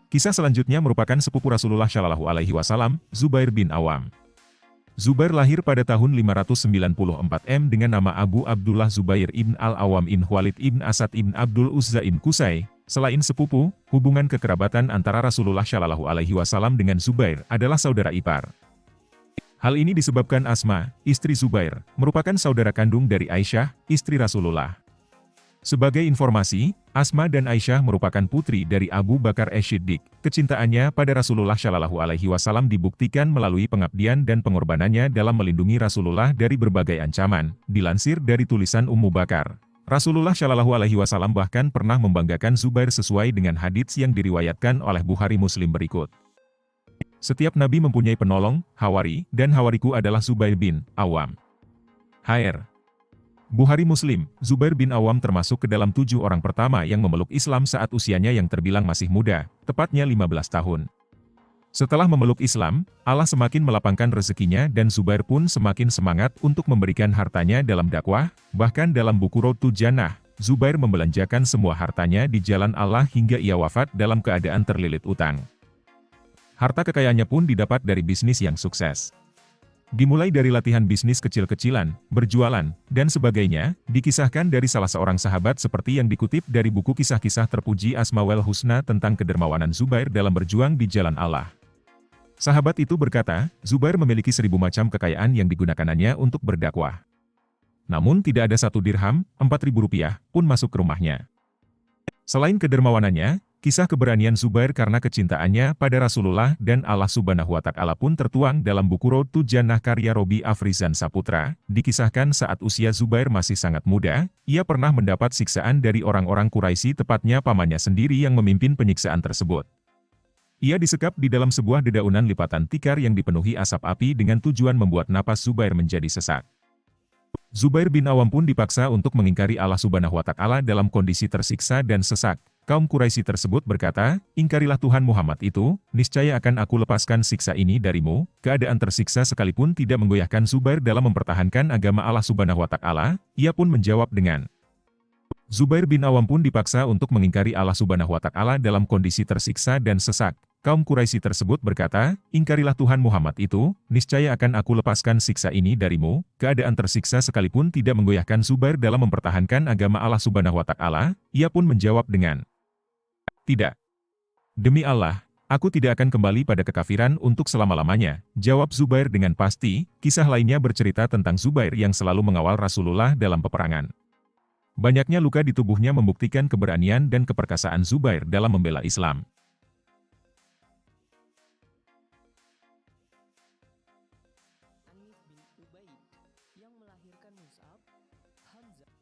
Kisah selanjutnya merupakan sepupu Rasulullah Shallallahu Alaihi Wasallam, Zubair bin Awam. Zubair lahir pada tahun 594 dengan nama Abu Abdullah Zubair ibn al-Awam ibn Khalid ibn Asad ibn Abdul Uzza ibn Qusay. Selain sepupu, hubungan kekerabatan antara Rasulullah Shallallahu Alaihi Wasallam dengan Zubair adalah saudara ipar. Hal ini disebabkan Asma, istri Zubair, merupakan saudara kandung dari Aisyah, istri Rasulullah. Sebagai informasi, Asma dan Aisyah merupakan putri dari Abu Bakar As-Siddiq. Kecintaannya pada Rasulullah Shallallahu Alaihi Wasallam dibuktikan melalui pengabdian dan pengorbanannya dalam melindungi Rasulullah dari berbagai ancaman. Dilansir dari tulisan Ummu Bakar, Rasulullah Shallallahu Alaihi Wasallam bahkan pernah membanggakan Zubair sesuai dengan hadits yang diriwayatkan oleh Bukhari Muslim berikut. Setiap nabi mempunyai penolong, hawari, dan hawariku adalah Zubair bin Awam. HR Bukhari Muslim, Zubair bin Awam termasuk ke dalam 7 orang pertama yang memeluk Islam saat usianya yang terbilang masih muda, tepatnya 15 tahun. Setelah memeluk Islam, Allah semakin melapangkan rezekinya dan Zubair pun semakin semangat untuk memberikan hartanya dalam dakwah, bahkan dalam buku Road to Jannah, Zubair membelanjakan semua hartanya di jalan Allah hingga ia wafat dalam keadaan terlilit utang. Harta kekayaannya pun didapat dari bisnis yang sukses. Dimulai dari latihan bisnis kecil-kecilan, berjualan, dan sebagainya, dikisahkan dari salah seorang sahabat seperti yang dikutip dari buku kisah-kisah terpuji Asmaul Husna tentang kedermawanan Zubair dalam berjuang di jalan Allah. Sahabat itu berkata, Zubair memiliki 1000 macam kekayaan yang digunakannya untuk berdakwah. Namun tidak ada 1 dirham, 4.000 rupiah, pun masuk ke rumahnya. Selain kedermawanannya, kisah keberanian Zubair karena kecintaannya pada Rasulullah dan Allah Subhanahu wa Ta'ala pun tertuang dalam buku Road to Jannah karya Robi Afrizan Saputra. Dikisahkan saat usia Zubair masih sangat muda, ia pernah mendapat siksaan dari orang-orang Quraisy, tepatnya pamannya sendiri yang memimpin penyiksaan tersebut. Ia disekap di dalam sebuah dedaunan lipatan tikar yang dipenuhi asap api dengan tujuan membuat napas Zubair menjadi sesak. Zubair bin Awam pun dipaksa untuk mengingkari Allah Subhanahu wa Ta'ala dalam kondisi tersiksa dan sesak. Kaum Quraisy tersebut berkata, ingkarilah Tuhan Muhammad itu, niscaya akan aku lepaskan siksa ini darimu. Keadaan tersiksa sekalipun tidak menggoyahkan Zubair dalam mempertahankan agama Allah Subhanahu wa Ta'ala. Ia pun menjawab dengan, Zubair bin Awam pun dipaksa untuk mengingkari Allah Subhanahu wa Ta'ala dalam kondisi tersiksa dan sesak. Kaum Quraisy tersebut berkata, ingkarilah Tuhan Muhammad itu, niscaya akan aku lepaskan siksa ini darimu. Keadaan tersiksa sekalipun tidak menggoyahkan Zubair dalam mempertahankan agama Allah Subhanahu wa Ta'ala. Ia pun menjawab dengan, tidak. Demi Allah, aku tidak akan kembali pada kekafiran untuk selama-lamanya, jawab Zubair dengan pasti. Kisah lainnya bercerita tentang Zubair yang selalu mengawal Rasulullah dalam peperangan. Banyaknya luka di tubuhnya membuktikan keberanian dan keperkasaan Zubair dalam membela Islam. Hanif bin Ubaid yang melahirkan Mus'ab, Hamzah,